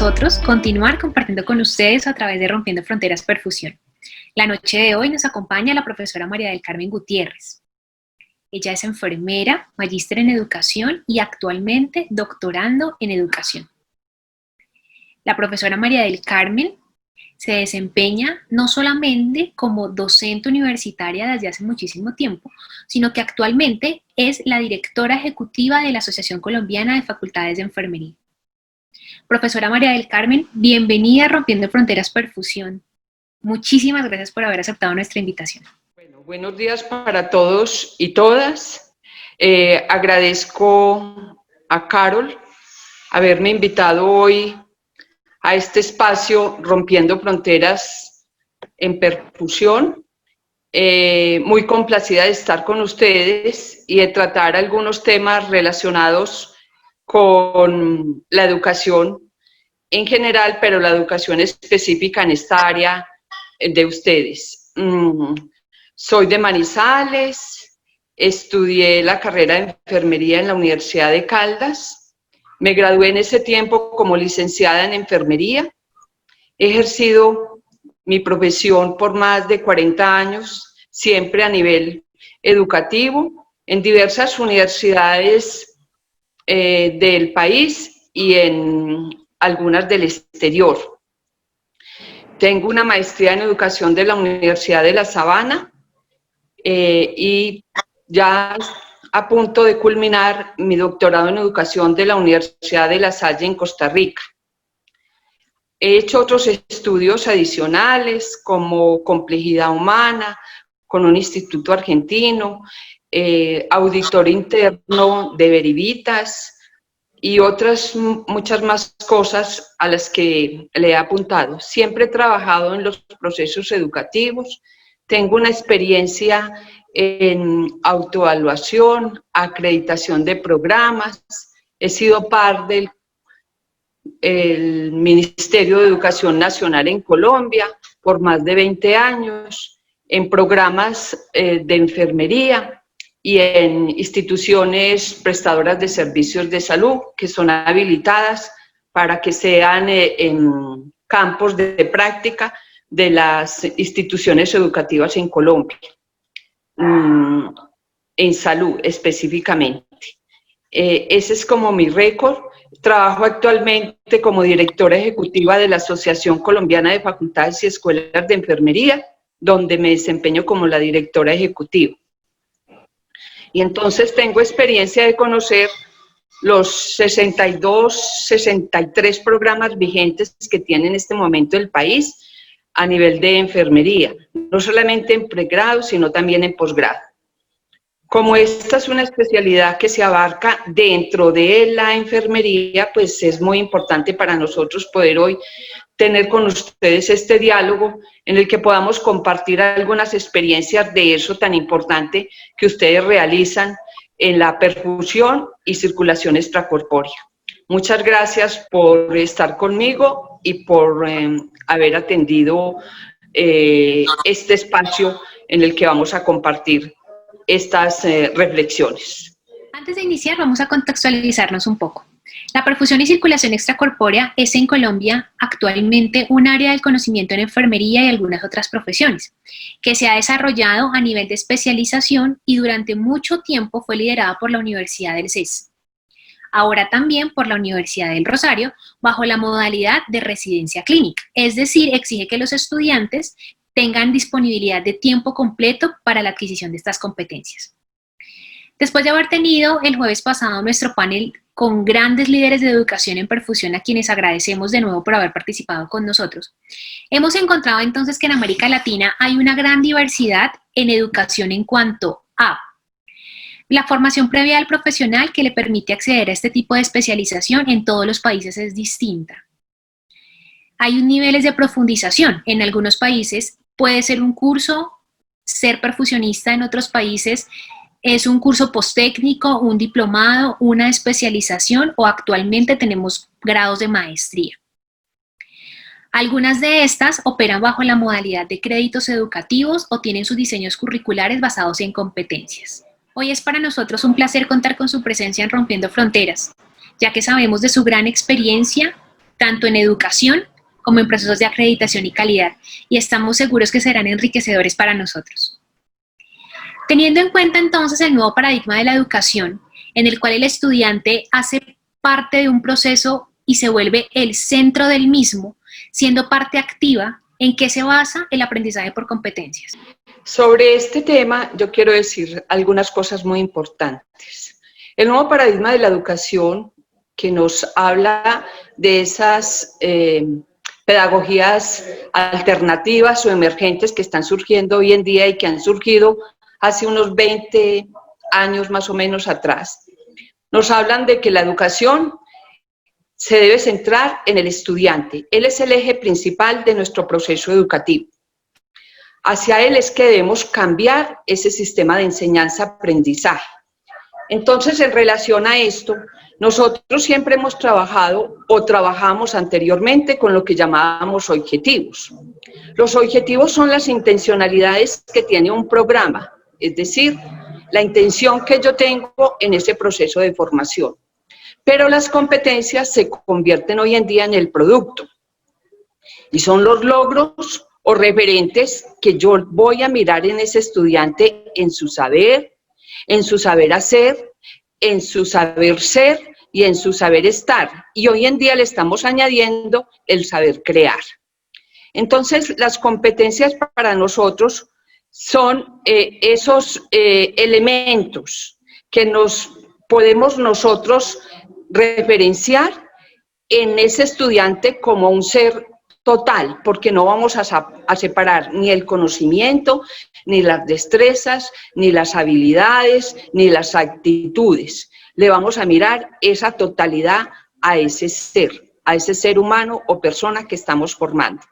nosotros continuar compartiendo con ustedes a través de Rompiendo Fronteras Perfusión. La noche de hoy nos acompaña la profesora María del Carmen Gutiérrez. Ella es enfermera, magíster en educación y actualmente doctorando en educación. La profesora María del Carmen se desempeña no solamente como docente universitaria desde hace muchísimo tiempo, sino que actualmente es la directora ejecutiva de la Asociación Colombiana de Facultades de Enfermería. Profesora María del Carmen, bienvenida a Rompiendo Fronteras Perfusión. Muchísimas gracias por haber aceptado nuestra invitación. Bueno, buenos días para todos y todas. Agradezco a Carol haberme invitado hoy a este espacio Rompiendo Fronteras en Perfusión. Muy complacida de estar con ustedes y de tratar algunos temas relacionados con la educación en general, pero la educación específica en esta área de ustedes. Soy de Manizales, estudié la carrera de enfermería en la Universidad de Caldas, me gradué en ese tiempo como licenciada en enfermería, he ejercido mi profesión por más de 40 años, siempre a nivel educativo, en diversas universidades del país y en algunas del exterior. Tengo una maestría en educación de la Universidad de La Sabana y ya a punto de culminar mi doctorado en educación de la Universidad de La Salle en Costa Rica. He hecho otros estudios adicionales como complejidad humana con un instituto argentino, auditor interno de Verivitas y otras muchas más cosas a las que le he apuntado. Siempre he trabajado en los procesos educativos, tengo una experiencia en autoevaluación, acreditación de programas, he sido parte del Ministerio de Educación Nacional en Colombia por más de 20 años, en programas de enfermería y en instituciones prestadoras de servicios de salud que son habilitadas para que sean en campos de práctica de las instituciones educativas en Colombia, en salud específicamente. Ese es como mi récord. Trabajo actualmente como directora ejecutiva de la Asociación Colombiana de Facultades y Escuelas de Enfermería, donde me desempeño como la directora ejecutiva. Y entonces tengo experiencia de conocer los 62, 63 programas vigentes que tiene en este momento el país a nivel de enfermería, no solamente en pregrado, sino también en posgrado. Como esta es una especialidad que se abarca dentro de la enfermería, pues es muy importante para nosotros poder hoy tener con ustedes este diálogo en el que podamos compartir algunas experiencias de eso tan importante que ustedes realizan en la perfusión y circulación extracorpórea. Muchas gracias por estar conmigo y por haber atendido este espacio en el que vamos a compartir estas reflexiones. Antes de iniciar, vamos a contextualizarnos un poco. La perfusión y circulación extracorpórea es en Colombia actualmente un área del conocimiento en enfermería y algunas otras profesiones, que se ha desarrollado a nivel de especialización y durante mucho tiempo fue liderada por la Universidad del CES. Ahora también por la Universidad del Rosario, bajo la modalidad de residencia clínica, es decir, exige que los estudiantes tengan disponibilidad de tiempo completo para la adquisición de estas competencias. Después de haber tenido el jueves pasado nuestro panel con grandes líderes de educación en perfusión, a quienes agradecemos de nuevo por haber participado con nosotros, hemos encontrado entonces que en América Latina hay una gran diversidad en educación en cuanto a la formación previa del profesional que le permite acceder a este tipo de especialización en todos los países es distinta. Hay niveles de profundización. En algunos países puede ser un curso, ser perfusionista, en otros países es un curso posttécnico, un diplomado, una especialización o actualmente tenemos grados de maestría. Algunas de estas operan bajo la modalidad de créditos educativos o tienen sus diseños curriculares basados en competencias. Hoy es para nosotros un placer contar con su presencia en Rompiendo Fronteras, ya que sabemos de su gran experiencia tanto en educación como en procesos de acreditación y calidad, y estamos seguros que serán enriquecedores para nosotros. Teniendo en cuenta entonces el nuevo paradigma de la educación, en el cual el estudiante hace parte de un proceso y se vuelve el centro del mismo, siendo parte activa, ¿en qué se basa el aprendizaje por competencias? Sobre este tema yo quiero decir algunas cosas muy importantes. El nuevo paradigma de la educación, que nos habla de esas pedagogías alternativas o emergentes que están surgiendo hoy en día y que han surgido hace unos 20 años más o menos atrás, nos hablan de que la educación se debe centrar en el estudiante. Él es el eje principal de nuestro proceso educativo. Hacia él es que debemos cambiar ese sistema de enseñanza-aprendizaje. Entonces, en relación a esto, nosotros siempre hemos trabajado o trabajamos anteriormente con lo que llamábamos objetivos. Los objetivos son las intencionalidades que tiene un programa, es decir, la intención que yo tengo en ese proceso de formación. Pero las competencias se convierten hoy en día en el producto y son los logros o referentes que yo voy a mirar en ese estudiante en su saber hacer, en su saber ser y en su saber estar. Y hoy en día le estamos añadiendo el saber crear. Entonces, las competencias para nosotros son esos elementos que nos podemos nosotros referenciar en ese estudiante como un ser total, porque no vamos a separar ni el conocimiento, ni las destrezas, ni las habilidades, ni las actitudes. Le vamos a mirar esa totalidad a ese ser humano o persona que estamos formando.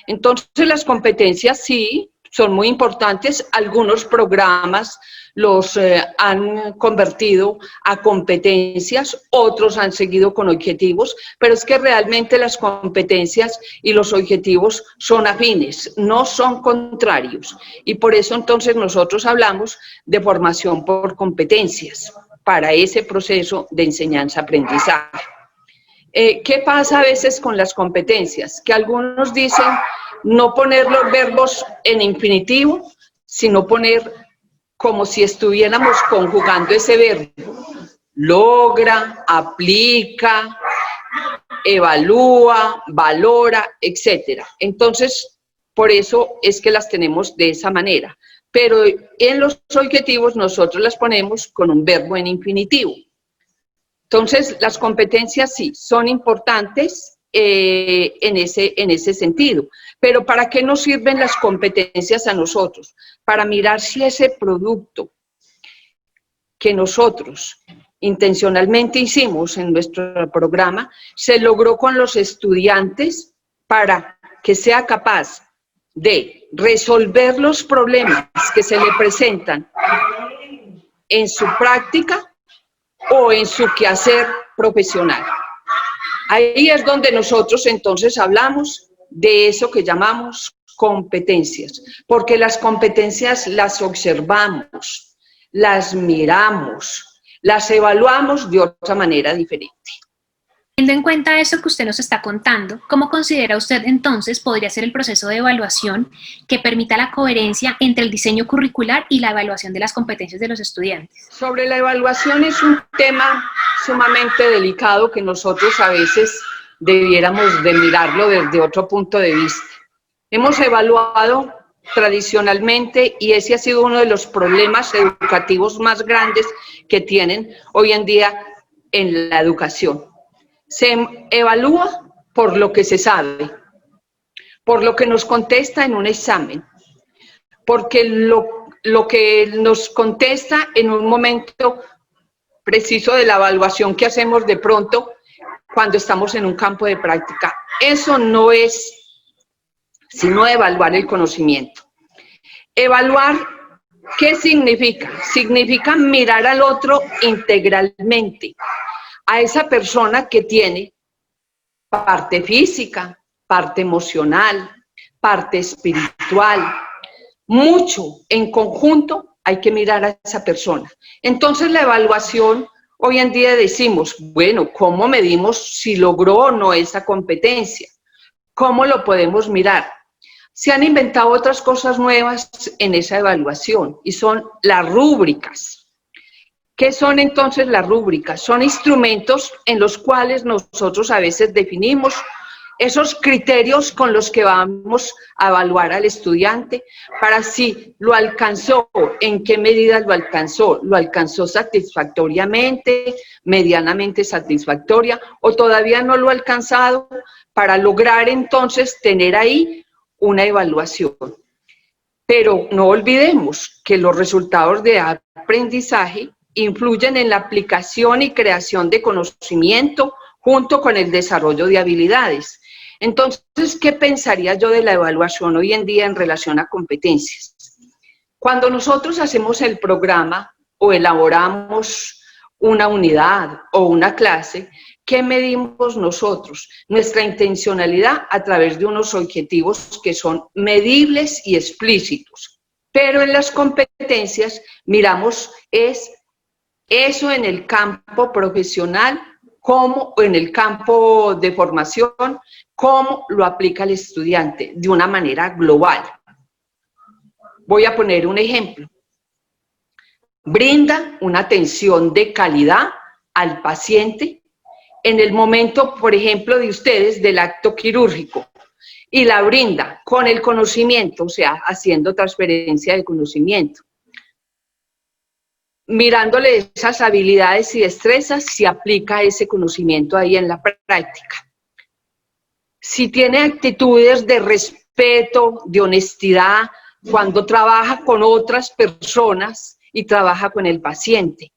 Entonces, las competencias sí son muy importantes. Algunos programas los han convertido a competencias, otros han seguido con objetivos, pero es que realmente las competencias y los objetivos son afines, no son contrarios. Y por eso entonces nosotros hablamos de formación por competencias para ese proceso de enseñanza-aprendizaje. ¿Qué pasa a veces con las competencias? Que algunos dicen no poner los verbos en infinitivo, sino poner como si estuviéramos conjugando ese verbo. Logra, aplica, evalúa, valora, etc. Entonces, por eso es que las tenemos de esa manera. Pero en los objetivos nosotros las ponemos con un verbo en infinitivo. Entonces, las competencias sí son importantes en ese sentido. Pero ¿para qué nos sirven las competencias a nosotros? Para mirar si ese producto que nosotros intencionalmente hicimos en nuestro programa se logró con los estudiantes para que sea capaz de resolver los problemas que se le presentan en su práctica o en su quehacer profesional. Ahí es donde nosotros entonces hablamos de eso que llamamos competencias, porque las competencias las observamos, las miramos, las evaluamos de otra manera diferente. Teniendo en cuenta eso que usted nos está contando, ¿cómo considera usted entonces podría ser el proceso de evaluación que permita la coherencia entre el diseño curricular y la evaluación de las competencias de los estudiantes? Sobre la evaluación es un tema sumamente delicado que nosotros a veces debiéramos de mirarlo desde otro punto de vista. Hemos evaluado tradicionalmente y ese ha sido uno de los problemas educativos más grandes que tienen hoy en día en la educación. Se evalúa por lo que se sabe, por lo que nos contesta en un examen, porque lo que nos contesta en un momento preciso de la evaluación que hacemos de pronto cuando estamos en un campo de práctica. Eso no es sino evaluar el conocimiento. Evaluar, ¿qué significa? Significa mirar al otro integralmente, a esa persona que tiene parte física, parte emocional, parte espiritual, mucho en conjunto hay que mirar a esa persona. Entonces la evaluación hoy en día decimos, bueno, ¿cómo medimos si logró o no esa competencia? ¿Cómo lo podemos mirar? Se han inventado otras cosas nuevas en esa evaluación y son las rúbricas. ¿Qué son entonces las rúbricas? Son instrumentos en los cuales nosotros a veces definimos esos criterios con los que vamos a evaluar al estudiante para si lo alcanzó, en qué medida lo alcanzó satisfactoriamente, medianamente satisfactoria o todavía no lo ha alcanzado, para lograr entonces tener ahí una evaluación. Pero no olvidemos que los resultados de aprendizaje influyen en la aplicación y creación de conocimiento junto con el desarrollo de habilidades. Entonces, ¿qué pensaría yo de la evaluación hoy en día en relación a competencias? Cuando nosotros hacemos el programa o elaboramos una unidad o una clase, ¿qué medimos nosotros? Nuestra intencionalidad a través de unos objetivos que son medibles y explícitos. Pero en las competencias miramos eso en el campo profesional, como en el campo de formación, cómo lo aplica el estudiante de una manera global. Voy a poner un ejemplo. Brinda una atención de calidad al paciente en el momento, por ejemplo, de ustedes del acto quirúrgico y la brinda con el conocimiento, o sea, haciendo transferencia de conocimiento. Mirándole esas habilidades y destrezas, si aplica ese conocimiento ahí en la práctica. Si tiene actitudes de respeto, de honestidad, cuando trabaja con otras personas y trabaja con el paciente.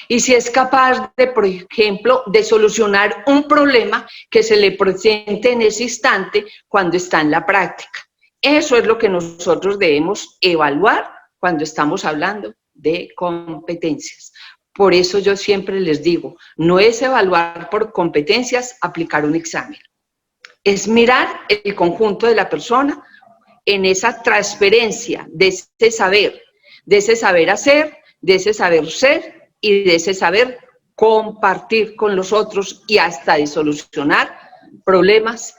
Y si es capaz de, por ejemplo, de solucionar un problema que se le presente en ese instante cuando está en la práctica. Eso es lo que nosotros debemos evaluar cuando estamos hablando de competencias. Por eso yo siempre les digo, no es evaluar por competencias, aplicar un examen. Es mirar el conjunto de la persona en esa transferencia de ese saber hacer, de ese saber ser y de ese saber compartir con los otros y hasta de solucionar problemas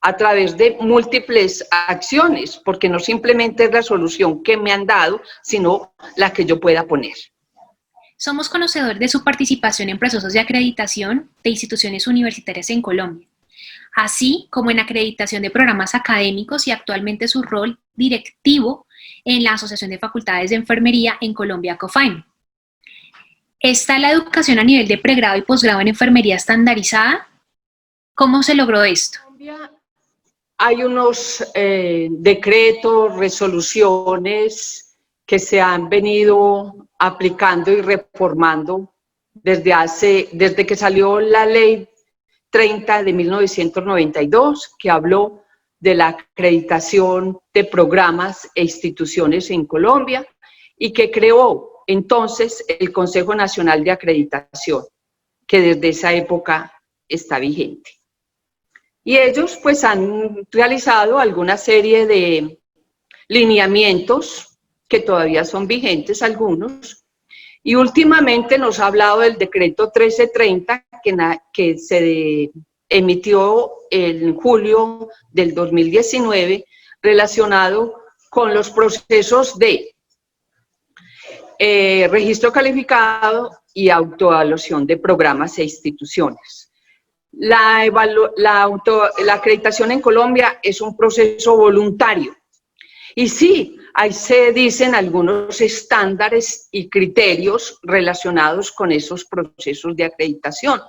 a través de múltiples acciones, porque no simplemente es la solución que me han dado, sino la que yo pueda poner. Somos conocedores de su participación en procesos de acreditación de instituciones universitarias en Colombia, así como en acreditación de programas académicos y actualmente su rol directivo en la Asociación de Facultades de Enfermería en Colombia, COFAEN. ¿Está la educación a nivel de pregrado y posgrado en enfermería estandarizada? ¿Cómo se logró esto? Hay unos decretos, resoluciones que se han venido aplicando y reformando desde que salió la ley 30 de 1992, que habló de la acreditación de programas e instituciones en Colombia y que creó entonces el Consejo Nacional de Acreditación, que desde esa época está vigente. Y ellos pues han realizado alguna serie de lineamientos que todavía son vigentes algunos, y últimamente nos ha hablado del decreto 1330 que se emitió en julio del 2019 relacionado con los procesos de registro calificado y autoevaluación de programas e instituciones. La acreditación en Colombia es un proceso voluntario. Y sí, ahí se dicen algunos estándares y criterios relacionados con esos procesos de acreditación.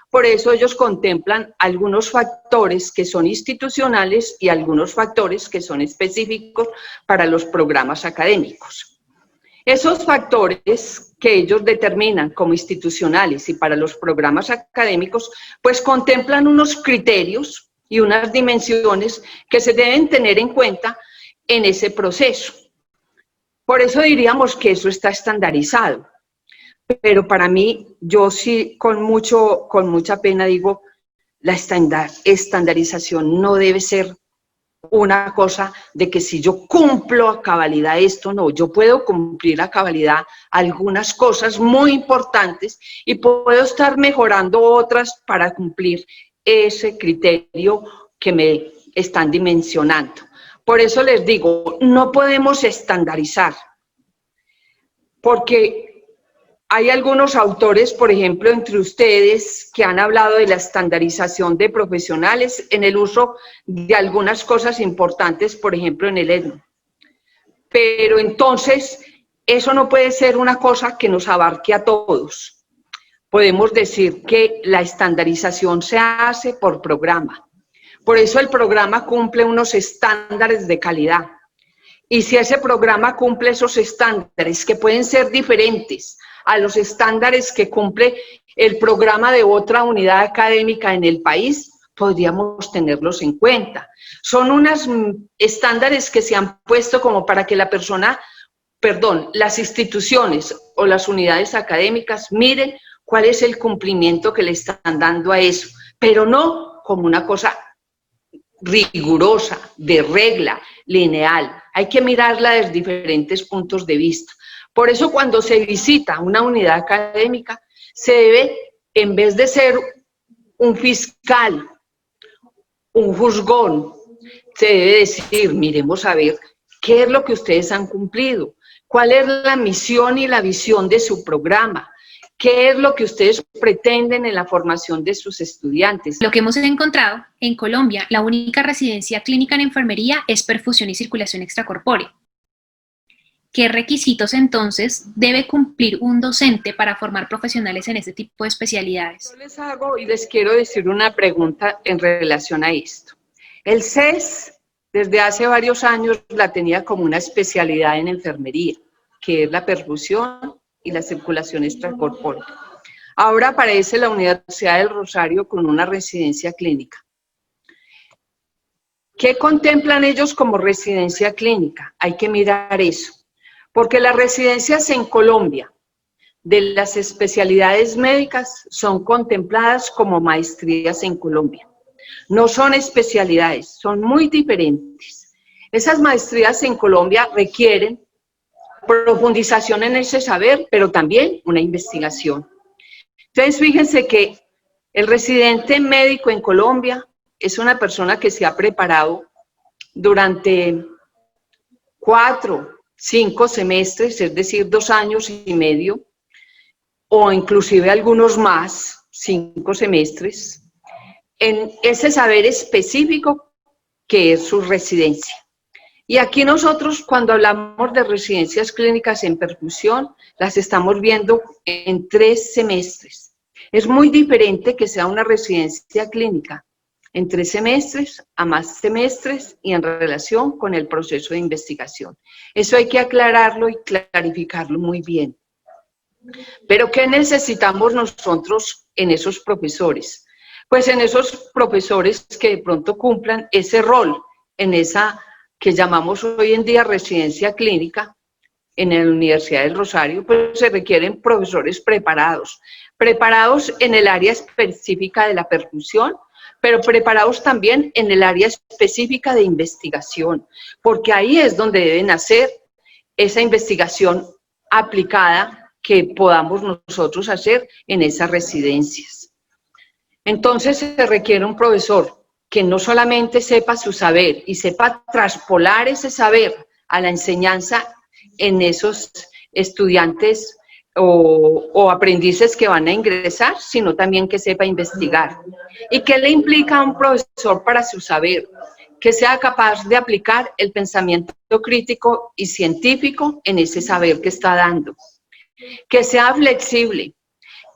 Por eso ellos contemplan algunos factores que son institucionales y algunos factores que son específicos para los programas académicos. Esos factores que ellos determinan como institucionales y para los programas académicos, pues contemplan unos criterios y unas dimensiones que se deben tener en cuenta en ese proceso. Por eso diríamos que eso está estandarizado. Pero para mí, yo sí con mucha pena digo, la estandarización no debe ser una cosa de que si yo cumplo a cabalidad esto, no, yo puedo cumplir a cabalidad algunas cosas muy importantes y puedo estar mejorando otras para cumplir ese criterio que me están dimensionando. Por eso les digo, no podemos estandarizar, porque hay algunos autores, por ejemplo, entre ustedes, que han hablado de la estandarización de profesionales en el uso de algunas cosas importantes, por ejemplo, en el EDMO. Pero entonces, eso no puede ser una cosa que nos abarque a todos. Podemos decir que la estandarización se hace por programa. Por eso el programa cumple unos estándares de calidad. Y si ese programa cumple esos estándares, que pueden ser diferentes a los estándares que cumple el programa de otra unidad académica en el país, podríamos tenerlos en cuenta. Son unos estándares que se han puesto como para que las instituciones o las unidades académicas miren cuál es el cumplimiento que le están dando a eso, pero no como una cosa rigurosa, de regla, lineal. Hay que mirarla desde diferentes puntos de vista. Por eso cuando se visita una unidad académica, se debe, en vez de ser un fiscal, un juzgón, se debe decir, miremos a ver qué es lo que ustedes han cumplido, cuál es la misión y la visión de su programa, qué es lo que ustedes pretenden en la formación de sus estudiantes. Lo que hemos encontrado, en Colombia, la única residencia clínica en enfermería es perfusión y circulación extracorpórea. ¿Qué requisitos entonces debe cumplir un docente para formar profesionales en este tipo de especialidades? Yo les hago y les quiero decir una pregunta en relación a esto. El CES, desde hace varios años, la tenía como una especialidad en enfermería, que es la perfusión y la circulación extracorpórea. Ahora aparece la Universidad del Rosario con una residencia clínica. ¿Qué contemplan ellos como residencia clínica? Hay que mirar eso. Porque las residencias en Colombia de las especialidades médicas son contempladas como maestrías en Colombia. No son especialidades, son muy diferentes. Esas maestrías en Colombia requieren profundización en ese saber, pero también una investigación. Entonces, fíjense que el residente médico en Colombia es una persona que se ha preparado durante 4, 5 semestres, es decir, 2 años y medio, o inclusive algunos más, 5 semestres, en ese saber específico que es su residencia. Y aquí nosotros, cuando hablamos de residencias clínicas en perfusión, las estamos viendo en 3 semestres. Es muy diferente que sea una residencia clínica en 3 semestres a más semestres y en relación con el proceso de investigación. Eso hay que aclararlo y clarificarlo muy bien. Pero ¿qué necesitamos nosotros en esos profesores? Pues en esos profesores que de pronto cumplan ese rol, en esa que llamamos hoy en día residencia clínica, en la Universidad del Rosario, pues se requieren profesores preparados en el área específica de la perfusión, pero preparados también en el área específica de investigación, porque ahí es donde deben hacer esa investigación aplicada que podamos nosotros hacer en esas residencias. Entonces se requiere un profesor que no solamente sepa su saber y sepa traspolar ese saber a la enseñanza en esos estudiantes o aprendices que van a ingresar, sino también que sepa investigar. ¿Y qué le implica a un profesor para su saber? Que sea capaz de aplicar el pensamiento crítico y científico en ese saber que está dando. Que sea flexible,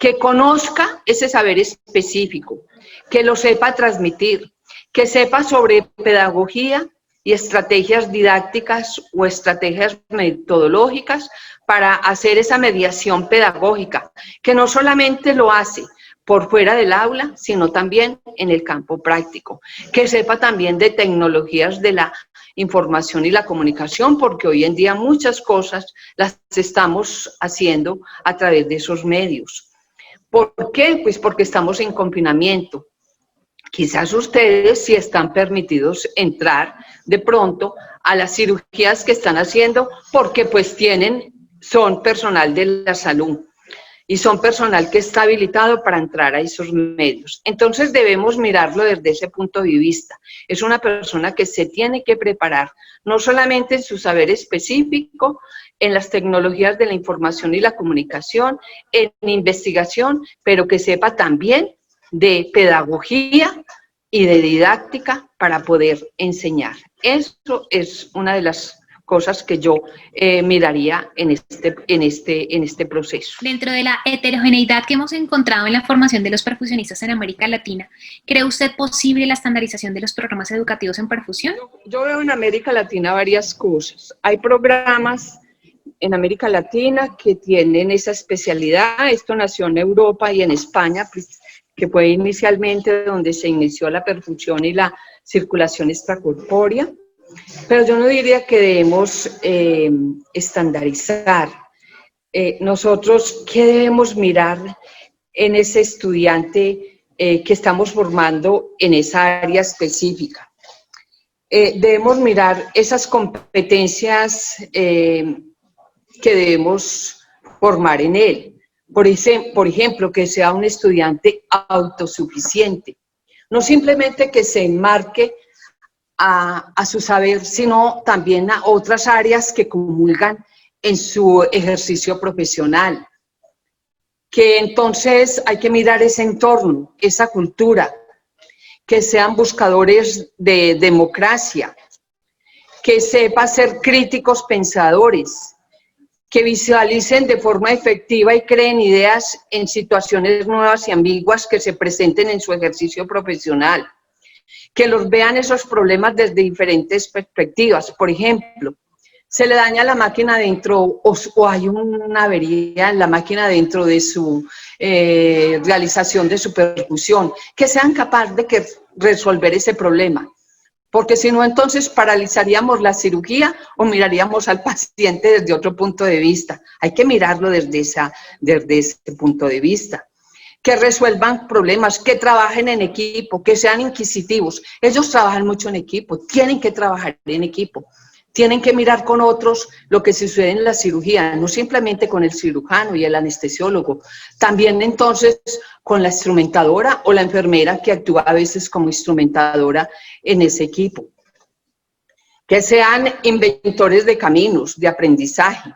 que conozca ese saber específico, que lo sepa transmitir, que sepa sobre pedagogía y estrategias didácticas o estrategias metodológicas para hacer esa mediación pedagógica, que no solamente lo hace por fuera del aula, sino también en el campo práctico, que sepa también de tecnologías de la información y la comunicación, porque hoy en día muchas cosas las estamos haciendo a través de esos medios. ¿Por qué? Pues porque estamos en confinamiento. quizás ustedes sí están permitidos entrar de pronto a las cirugías que están haciendo porque pues son personal de la salud y son personal que está habilitado para entrar a esos medios. Entonces debemos mirarlo desde ese punto de vista. Es una persona que se tiene que preparar, no solamente en su saber específico, en las tecnologías de la información y la comunicación, en investigación, pero que sepa también de pedagogía y de didáctica para poder enseñar. Eso es una de las cosas que yo miraría en este proceso. Dentro de la heterogeneidad que hemos encontrado en la formación de los perfusionistas en América Latina, ¿cree usted posible la estandarización de los programas educativos en perfusión? Yo veo en América Latina varias cosas. Hay programas en América Latina que tienen esa especialidad. Esto nació en Europa y en España, pues, que fue inicialmente donde se inició la perfusión y la circulación extracorpórea. Pero yo no diría que debemos estandarizar. Nosotros, ¿qué debemos mirar en ese estudiante que estamos formando en esa área específica? Debemos mirar esas competencias que debemos formar en él. Por ejemplo, que sea un estudiante autosuficiente. No simplemente que se enmarque a su saber, sino también a otras áreas que comulgan en su ejercicio profesional. Que entonces hay que mirar ese entorno, esa cultura, que sean buscadores de democracia, que sepan ser críticos pensadores, que visualicen de forma efectiva y creen ideas en situaciones nuevas y ambiguas que se presenten en su ejercicio profesional. Que los vean esos problemas desde diferentes perspectivas. Por ejemplo, se le daña la máquina dentro o hay una avería en la máquina dentro de su realización de su perfusión, que sean capaces de resolver ese problema. Porque si no, entonces paralizaríamos la cirugía o miraríamos al paciente desde otro punto de vista. Hay que mirarlo desde ese punto de vista. Que resuelvan problemas, que trabajen en equipo, que sean inquisitivos. Ellos trabajan mucho en equipo, tienen que trabajar en equipo. Tienen que mirar con otros lo que sucede en la cirugía, no simplemente con el cirujano y el anestesiólogo, también entonces con la instrumentadora o la enfermera que actúa a veces como instrumentadora en ese equipo. Que sean inventores de caminos, de aprendizaje,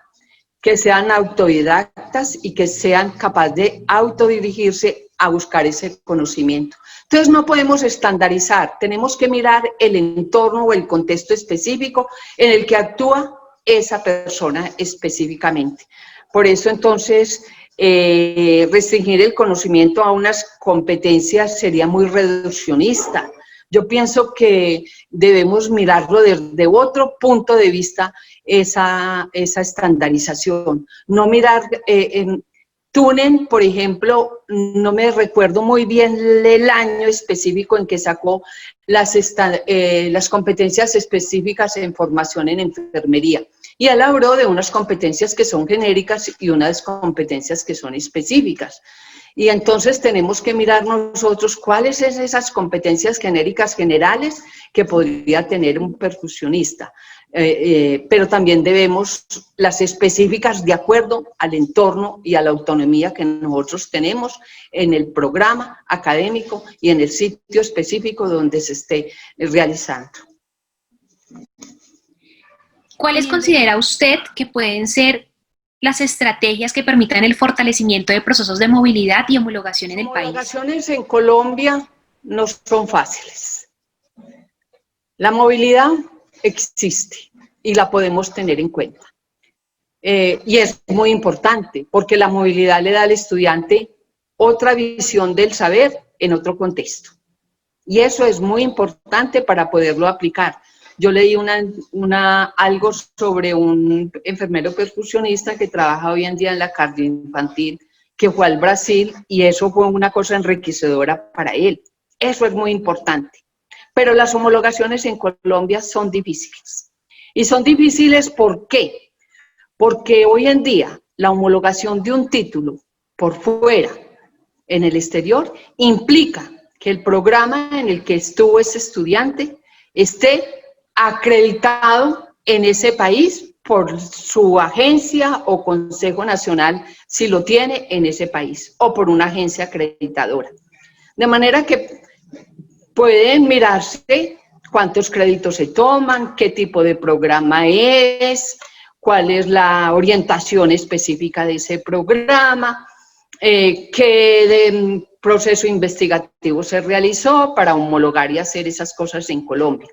que sean autodidactas y que sean capaces de autodirigirse a buscar ese conocimiento. Entonces no podemos estandarizar, tenemos que mirar el entorno o el contexto específico en el que actúa esa persona específicamente. Por eso entonces restringir el conocimiento a unas competencias sería muy reduccionista. Yo pienso que debemos mirarlo desde otro punto de vista, esa estandarización. No mirar en Tunen, por ejemplo, no me recuerdo muy bien el año específico en que sacó las competencias específicas en formación en enfermería. Y él habló de unas competencias que son genéricas y unas competencias que son específicas. Y entonces tenemos que mirar nosotros cuáles son esas competencias genéricas generales que podría tener un perfusionista. Pero también debemos las específicas de acuerdo al entorno y a la autonomía que nosotros tenemos en el programa académico y en el sitio específico donde se esté realizando. ¿Cuáles considera usted que pueden ser las estrategias que permitan el fortalecimiento de procesos de movilidad y homologación en el país? Las homologaciones en Colombia no son fáciles. La movilidad existe y la podemos tener en cuenta. Y es muy importante porque la movilidad le da al estudiante otra visión del saber en otro contexto. Y eso es muy importante para poderlo aplicar. Yo leí algo sobre un enfermero perfusionista que trabaja hoy en día en la cardioinfantil, que fue al Brasil y eso fue una cosa enriquecedora para él. Eso es muy importante. Pero las homologaciones en Colombia son difíciles. Y son difíciles ¿por qué? Porque hoy en día la homologación de un título por fuera, en el exterior, implica que el programa en el que estuvo ese estudiante esté acreditado en ese país por su agencia o Consejo Nacional, si lo tiene en ese país, o por una agencia acreditadora. De manera que pueden mirarse cuántos créditos se toman, qué tipo de programa es, cuál es la orientación específica de ese programa, qué proceso investigativo se realizó para homologar y hacer esas cosas en Colombia.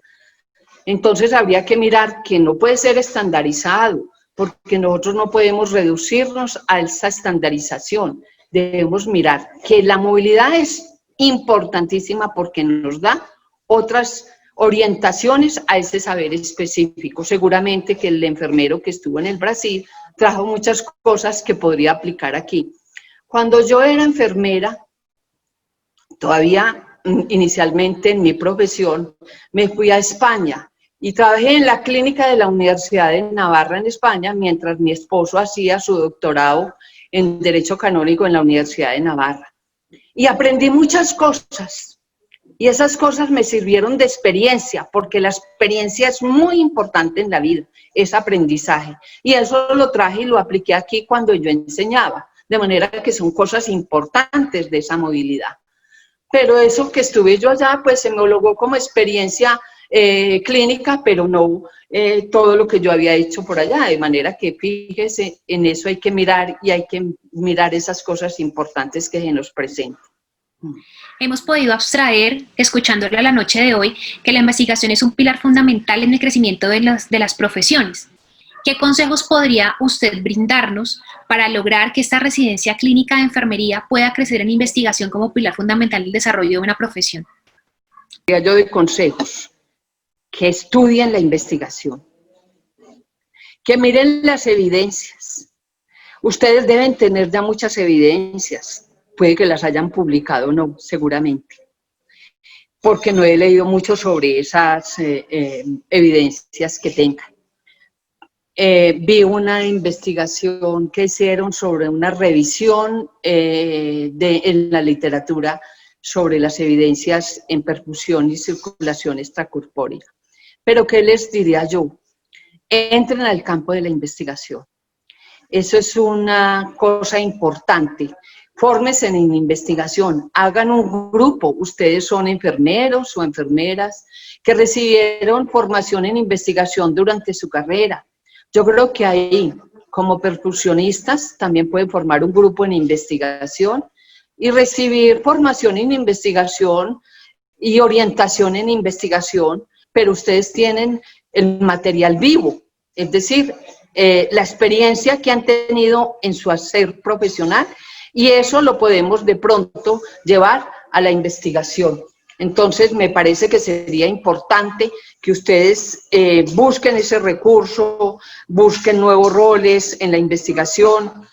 Entonces habría que mirar que no puede ser estandarizado, porque nosotros no podemos reducirnos a esa estandarización. Debemos mirar que la movilidad es importantísima porque nos da otras orientaciones a ese saber específico. Seguramente que el enfermero que estuvo en el Brasil trajo muchas cosas que podría aplicar aquí. Cuando yo era enfermera, todavía inicialmente en mi profesión, me fui a España y trabajé en la clínica de la Universidad de Navarra en España, mientras mi esposo hacía su doctorado en Derecho Canónico en la Universidad de Navarra. Y aprendí muchas cosas, y esas cosas me sirvieron de experiencia, porque la experiencia es muy importante en la vida, es aprendizaje. Y eso lo traje y lo apliqué aquí cuando yo enseñaba, de manera que son cosas importantes de esa movilidad. Pero eso que estuve yo allá, pues se me homologó como experiencia clínica, pero no todo lo que yo había hecho por allá, de manera que fíjese, en eso hay que mirar y hay que mirar esas cosas importantes que se nos presentan. Hemos podido abstraer, escuchándolo a la noche de hoy, que la investigación es un pilar fundamental en el crecimiento de las profesiones. ¿Qué consejos podría usted brindarnos para lograr que esta residencia clínica de enfermería pueda crecer en investigación como pilar fundamental del desarrollo de una profesión? Yo doy consejos, que estudien la investigación, que miren las evidencias. Ustedes deben tener ya muchas evidencias, puede que las hayan publicado o no, seguramente, porque no he leído mucho sobre esas evidencias que tengan. Vi una investigación que hicieron sobre una revisión en la literatura sobre las evidencias en perfusión y circulación extracorpórea. Pero ¿qué les diría yo? Entren al campo de la investigación. Eso es una cosa importante. Fórmense en investigación, hagan un grupo. Ustedes son enfermeros o enfermeras que recibieron formación en investigación durante su carrera. Yo creo que ahí, como perfusionistas, también pueden formar un grupo en investigación y recibir formación en investigación y orientación en investigación, pero ustedes tienen el material vivo, es decir, la experiencia que han tenido en su hacer profesional, y eso lo podemos de pronto llevar a la investigación. Entonces, me parece que sería importante que ustedes busquen ese recurso, busquen nuevos roles en la investigación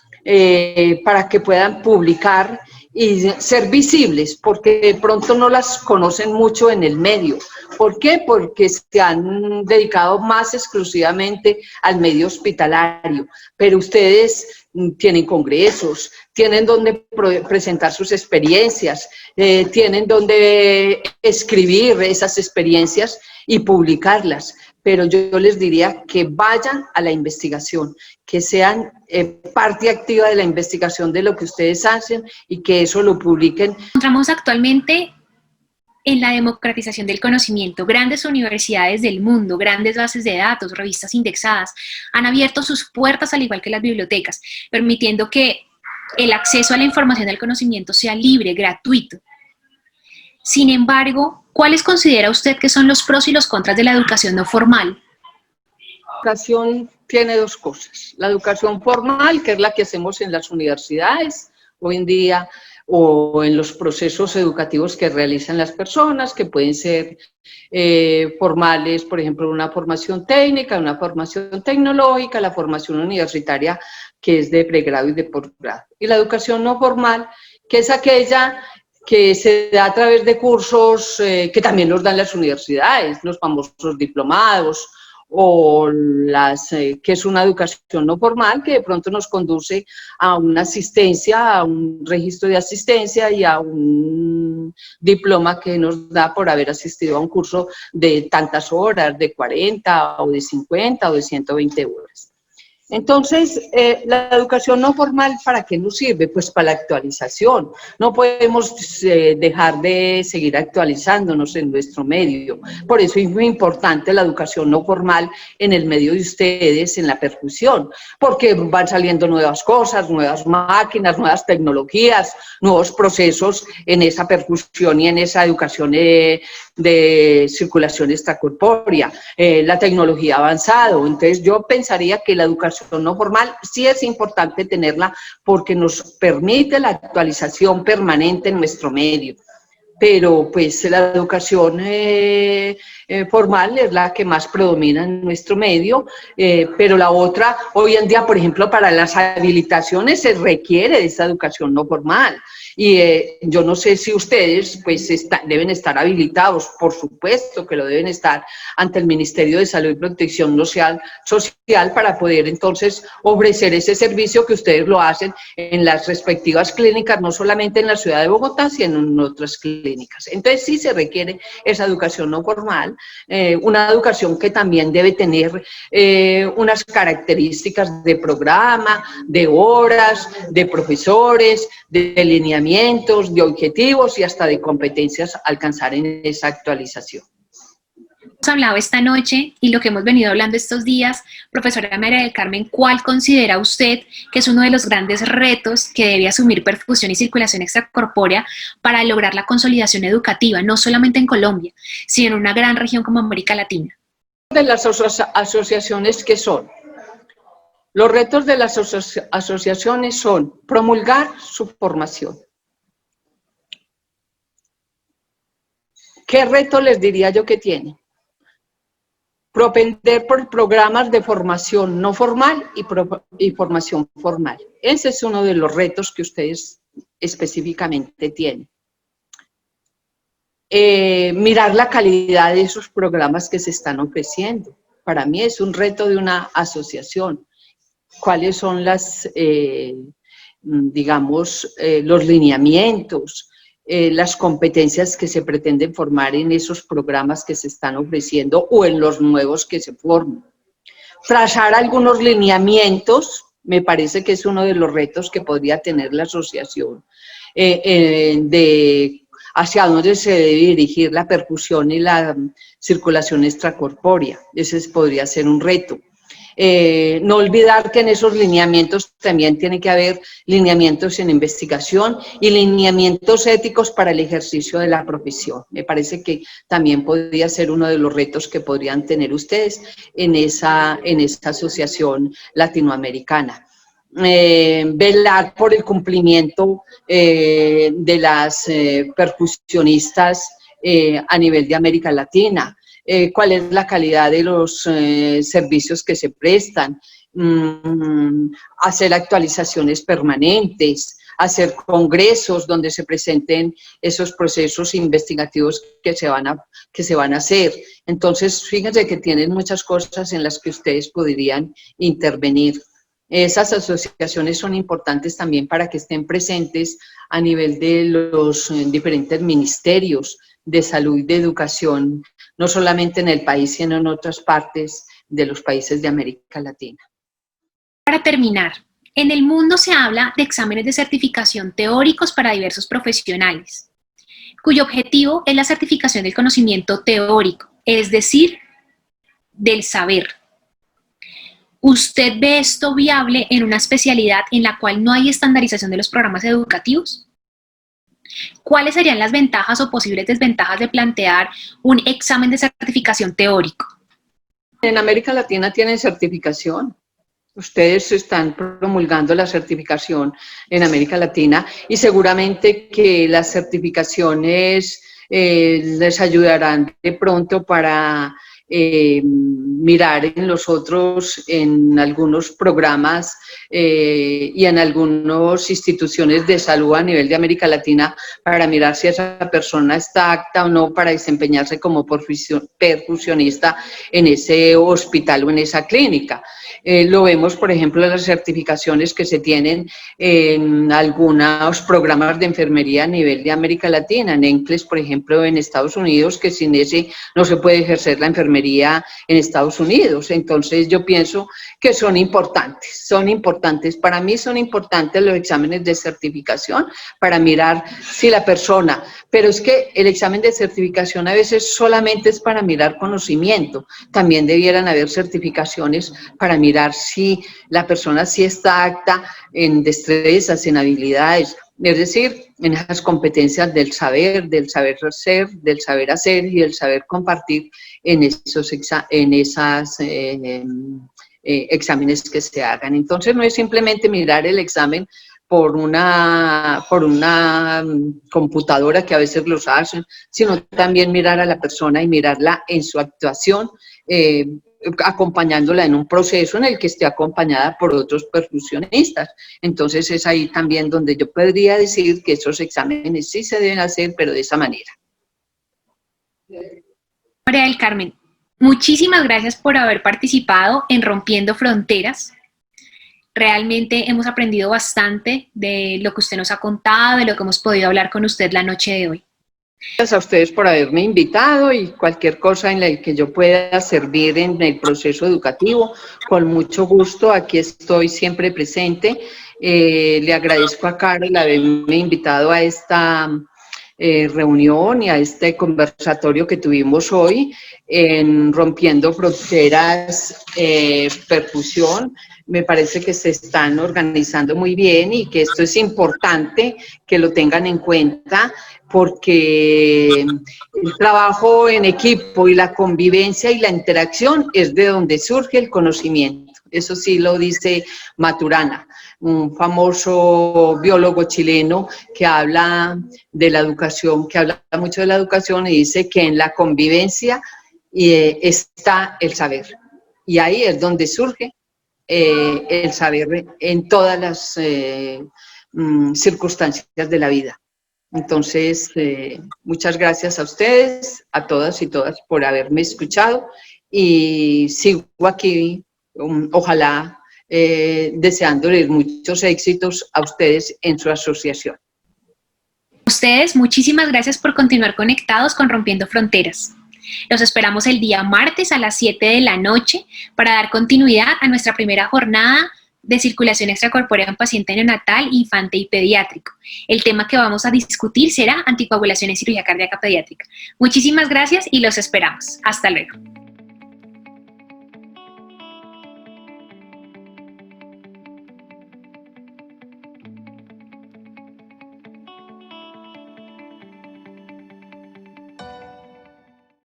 para que puedan publicar y ser visibles, porque de pronto no las conocen mucho en el medio. ¿Por qué? Porque se han dedicado más exclusivamente al medio hospitalario, pero ustedes tienen congresos, tienen donde presentar sus experiencias, tienen donde escribir esas experiencias y publicarlas. Pero yo les diría que vayan a la investigación, que sean parte activa de la investigación de lo que ustedes hacen y que eso lo publiquen. Encontramos actualmente en la democratización del conocimiento. Grandes universidades del mundo, grandes bases de datos, revistas indexadas, han abierto sus puertas al igual que las bibliotecas, permitiendo que el acceso a la información del conocimiento sea libre, gratuito. Sin embargo, ¿cuáles considera usted que son los pros y los contras de la educación no formal? La educación tiene dos cosas. La educación formal, que es la que hacemos en las universidades hoy en día, o en los procesos educativos que realizan las personas, que pueden ser formales, por ejemplo, una formación técnica, una formación tecnológica, la formación universitaria, que es de pregrado y de posgrado. Y la educación no formal, que es aquella que se da a través de cursos que también los dan las universidades, los famosos diplomados o que es una educación no formal que de pronto nos conduce a una asistencia, a un registro de asistencia y a un diploma que nos da por haber asistido a un curso de tantas horas, de 40 o de 50 o de 120 horas. Entonces, la educación no formal, ¿para qué nos sirve? Pues para la actualización. No podemos dejar de seguir actualizándonos en nuestro medio. Por eso es muy importante la educación no formal en el medio de ustedes, en la percusión, porque van saliendo nuevas cosas, nuevas máquinas, nuevas tecnologías, nuevos procesos en esa percusión y en esa educación de circulación extracorpórea. La tecnología ha avanzado, entonces yo pensaría que la educación no formal sí es importante tenerla porque nos permite la actualización permanente en nuestro medio. Pero pues la educación formal es la que más predomina en nuestro medio, pero la otra, hoy en día, por ejemplo, para las habilitaciones se requiere de esa educación no formal. Y yo no sé si ustedes pues deben estar habilitados, por supuesto que lo deben estar ante el Ministerio de Salud y Protección Social para poder entonces ofrecer ese servicio que ustedes lo hacen en las respectivas clínicas, no solamente en la ciudad de Bogotá, sino en otras clínicas. Entonces sí se requiere esa educación no formal, una educación que también debe tener unas características de programa, de horas, de profesores, de lineamientos, de objetivos y hasta de competencias a alcanzar en esa actualización. Hemos hablado esta noche y lo que hemos venido hablando estos días, profesora María del Carmen, ¿cuál considera usted que es uno de los grandes retos que debe asumir perfusión y circulación extracorpórea para lograr la consolidación educativa, no solamente en Colombia, sino en una gran región como América Latina? De las asociaciones, ¿qué son? Los retos de las asociaciones son promulgar su formación. ¿Qué reto les diría yo que tienen? Propender por programas de formación no formal y formación formal. Ese es uno de los retos que ustedes específicamente tienen. Mirar la calidad de esos programas que se están ofreciendo. Para mí es un reto de una asociación. ¿Cuáles son las, digamos, los lineamientos, las competencias que se pretenden formar en esos programas que se están ofreciendo o en los nuevos que se forman? Trazar algunos lineamientos, me parece que es uno de los retos que podría tener la asociación, de hacia dónde se debe dirigir la percusión y la circulación extracorpórea. Ese podría ser un reto. No olvidar que en esos lineamientos también tiene que haber lineamientos en investigación y lineamientos éticos para el ejercicio de la profesión. Me parece que también podría ser uno de los retos que podrían tener ustedes en esa asociación latinoamericana. Velar por el cumplimiento de las percusionistas a nivel de América Latina. Cuál es la calidad de los servicios que se prestan, hacer actualizaciones permanentes, hacer congresos donde se presenten esos procesos investigativos que se van a hacer. Entonces, fíjense que tienen muchas cosas en las que ustedes podrían intervenir. Esas asociaciones son importantes también para que estén presentes a nivel de los diferentes ministerios de salud y de educación, no solamente en el país, sino en otras partes de los países de América Latina. Para terminar, en el mundo se habla de exámenes de certificación teóricos para diversos profesionales, cuyo objetivo es la certificación del conocimiento teórico, es decir, del saber. ¿Usted ve esto viable en una especialidad en la cual no hay estandarización de los programas educativos? ¿Cuáles serían las ventajas o posibles desventajas de plantear un examen de certificación teórico? En América Latina tienen certificación. Ustedes están promulgando la certificación en América Latina y seguramente que las certificaciones les ayudarán de pronto para mirar en los otros, en algunos programas y en algunas instituciones de salud a nivel de América Latina para mirar si esa persona está apta o no para desempeñarse como perfusionista en ese hospital o en esa clínica. Lo vemos, por ejemplo, en las certificaciones que se tienen en algunos programas de enfermería a nivel de América Latina, en ENCLES, por ejemplo, en Estados Unidos, que sin ese no se puede ejercer la enfermería en Estados Unidos. Entonces, yo pienso que son importantes. Para mí son importantes los exámenes de certificación para mirar si la persona, pero es que el examen de certificación a veces solamente es para mirar conocimiento, también debieran haber certificaciones para mirar si la persona sí está apta en destrezas, en habilidades, es decir, en esas competencias del saber ser, del saber hacer y del saber compartir en esos exámenes que se hagan. Entonces, no es simplemente mirar el examen por una computadora que a veces los hacen, sino también mirar a la persona y mirarla en su actuación, acompañándola en un proceso en el que esté acompañada por otros perfusionistas. Entonces es ahí también donde yo podría decir que esos exámenes sí se deben hacer, pero de esa manera. María del Carmen, muchísimas gracias por haber participado en Rompiendo Fronteras. Realmente hemos aprendido bastante de lo que usted nos ha contado, de lo que hemos podido hablar con usted la noche de hoy. Gracias a ustedes por haberme invitado y cualquier cosa en la que yo pueda servir en el proceso educativo, con mucho gusto, aquí estoy siempre presente. Le agradezco a Carol haberme invitado a esta reunión y a este conversatorio que tuvimos hoy en Rompiendo Fronteras Perfusión. Me parece que se están organizando muy bien y que esto es importante que lo tengan en cuenta, porque el trabajo en equipo y la convivencia y la interacción es de donde surge el conocimiento. Eso sí lo dice Maturana, un famoso biólogo chileno que habla de la educación, que habla mucho de la educación y dice que en la convivencia está el saber. Y ahí es donde surge el saber en todas las circunstancias de la vida. Entonces, muchas gracias a ustedes, a todas y todas por haberme escuchado y sigo aquí, ojalá, deseándoles muchos éxitos a ustedes en su asociación. Ustedes, muchísimas gracias por continuar conectados con Rompiendo Fronteras. Los esperamos el día martes a las 7 de la noche para dar continuidad a nuestra primera jornada de circulación extracorpórea en paciente neonatal, infante y pediátrico. El tema que vamos a discutir será anticoagulación en cirugía cardíaca pediátrica. Muchísimas gracias y los esperamos. Hasta luego.